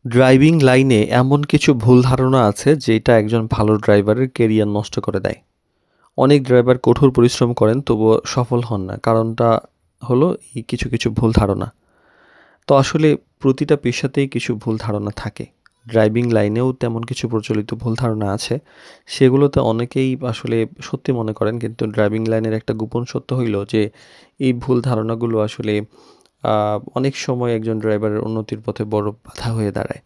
Driving লাইনে এমন কিছু ভুল ধারণা আছে যেটা একজন ভালো ড্রাইভারের কেরিয়ার নষ্ট করে দেয়। অনেক ড্রাইভার কঠোর পরিশ্রম করেন তবুও সফল হন না। কারণটা হলো এই কিছু ভুল ধারণা। তো আসলে প্রতিটা পেশাতেই কিছু ভুল ধারণা থাকে। ড্রাইভিং লাইনেও তেমন কিছু প্রচলিত ভুল ধারণা আছে। সেগুলোতে অনেকেই আসলে সত্যি মনে করেন, কিন্তু ড্রাইভিং লাইনের একটা গোপন সত্য হইল যে এই ভুল ধারণাগুলো আসলে অনেক সময় একজন ড্রাইভারের উন্নতির পথে বড় বাধা হয়ে দাঁড়ায়।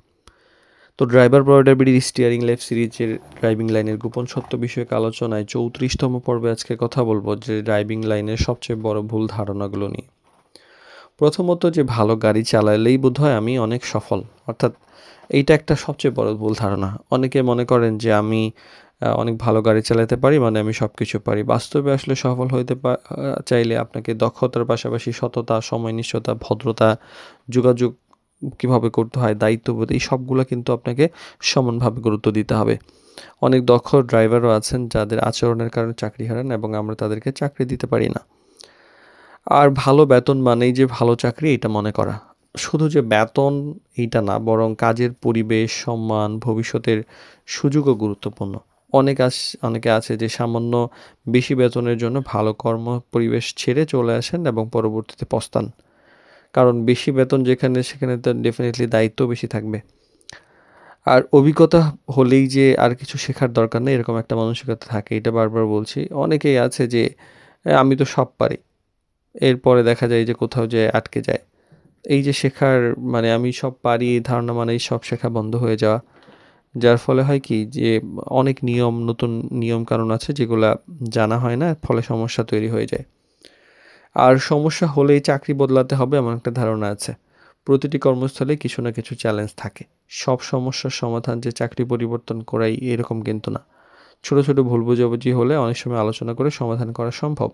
তো ড্রাইভার প্রোভাইডারবিলির স্টিয়ারিং লাইফ সিরিজের ড্রাইভিং লাইনের গোপন সত্য বিষয়ক আলোচনায় 34তম পর্বে আজকে কথা বলবো যে ড্রাইভিং লাইনের সবচেয়ে বড় ভুল ধারণাগুলো নিয়ে। প্রথমত, যে ভালো গাড়ি চালালেই বোধহয় আমি অনেক সফল, অর্থাৎ এইটা একটা সবচেয়ে বড় ভুল ধারণা। অনেকে মনে করেন যে আমি অনেক ভালো গাড়ি চালাতে পারি মানে আমি সব কিছু পারি। বাস্তবে আসলে সফল হইতে চাইলে আপনাকে দক্ষতার পাশাপাশি সততা, সময়নিষ্ঠতা, ভদ্রতা, যোগাযোগ কীভাবে করতে হয়, দায়িত্ববোধ, এই সবগুলো কিন্তু আপনাকে সমানভাবে গুরুত্ব দিতে হবে। অনেক দক্ষ ড্রাইভারও আছেন যাদের আচরণের কারণে চাকরি হারান এবং আমরা তাদেরকে চাকরি দিতে পারি না। আর ভালো বেতন মানেই যে ভালো চাকরি এটা মনে করা। শুধু যে বেতন এইটা না, বরং কাজের পরিবেশ, সম্মান, ভবিষ্যতের সুযোগও গুরুত্বপূর্ণ। অনেকে আছে যে সামান্য বেশি বেতনের জন্য ভালো কর্ম পরিবেশ ছেড়ে চলে আসেন এবং পরবর্তীতে পস্তান। কারণ বেশি বেতন যেখানে, সেখানে তো ডেফিনিটলি দায়িত্বও বেশি থাকবে। আর অভিজ্ঞতা হলেই যে আর কিছু শেখার দরকার নেই এরকম একটা মানসিকতা থাকে, এটা বারবার বলছি। অনেকেই আছে যে আমি তো সব পারি। এরপরে দেখা যায় যে কোথাও যেয়ে আটকে যায়। এই যে শেখার মানে আমি সব পারি এই ধারণা মানেই সব শেখা বন্ধ হয়ে যাওয়া। যার ফলে হয় কি যে অনেক নতুন নিয়ম-কানুন আছে যেগুলা জানা হয় না, ফলে সমস্যা তৈরি হয়ে যায়। আর সমস্যা হলেই চাকরি বদলাতে হবে এমন একটা ধারণা আছে। প্রতিটি কর্মস্থলে কিছু না কিছু চ্যালেঞ্জ থাকে। সব সমস্যার সমাধান যে চাকরি পরিবর্তন করাই এরকম কিন্তু না। ছোট ভুল বোঝাবুঝি হলে অনেক সময় আলোচনা করে সমাধান করা সম্ভব।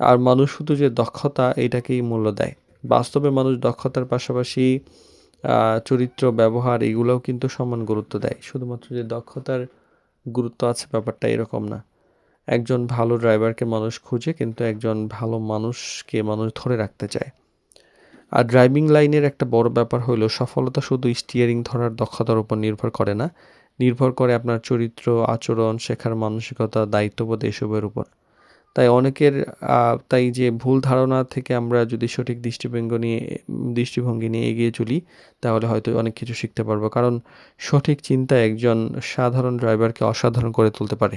আর মানুষ শুধু যে দক্ষতা এইটাকেই মূল্য দেয়। বাস্তবে মানুষ দক্ষতার পাশাপাশি চরিত্র, ব্যবহার এগুলোও কিন্তু সমান গুরুত্ব দেয়। শুধুমাত্র যে দক্ষতার গুরুত্ব আছে ব্যাপারটা এরকম না। একজন ভালো ড্রাইভারকে মানুষ খুঁজে, কিন্তু একজন ভালো মানুষকে মানুষ ধরে রাখতে চায়। আর ড্রাইভিং লাইনের একটা বড় ব্যাপার হলো সফলতা শুধু স্টিয়ারিং ধরার দক্ষতার উপর নির্ভর করে না। নির্ভর করে আপনার চরিত্র, আচরণ, শেখার মানসিকতা, দায়িত্ববোধ এসবের উপর। তাই অনেকের তাই যে ভুল ধারণা থেকে আমরা যদি সঠিক দৃষ্টিভঙ্গি নিয়ে এগিয়ে চলি, তাহলে হয়তো অনেক কিছু শিখতে পারবো। কারণ সঠিক চিন্তা একজন সাধারণ ড্রাইভারকে অসাধারণ করে তুলতে পারে।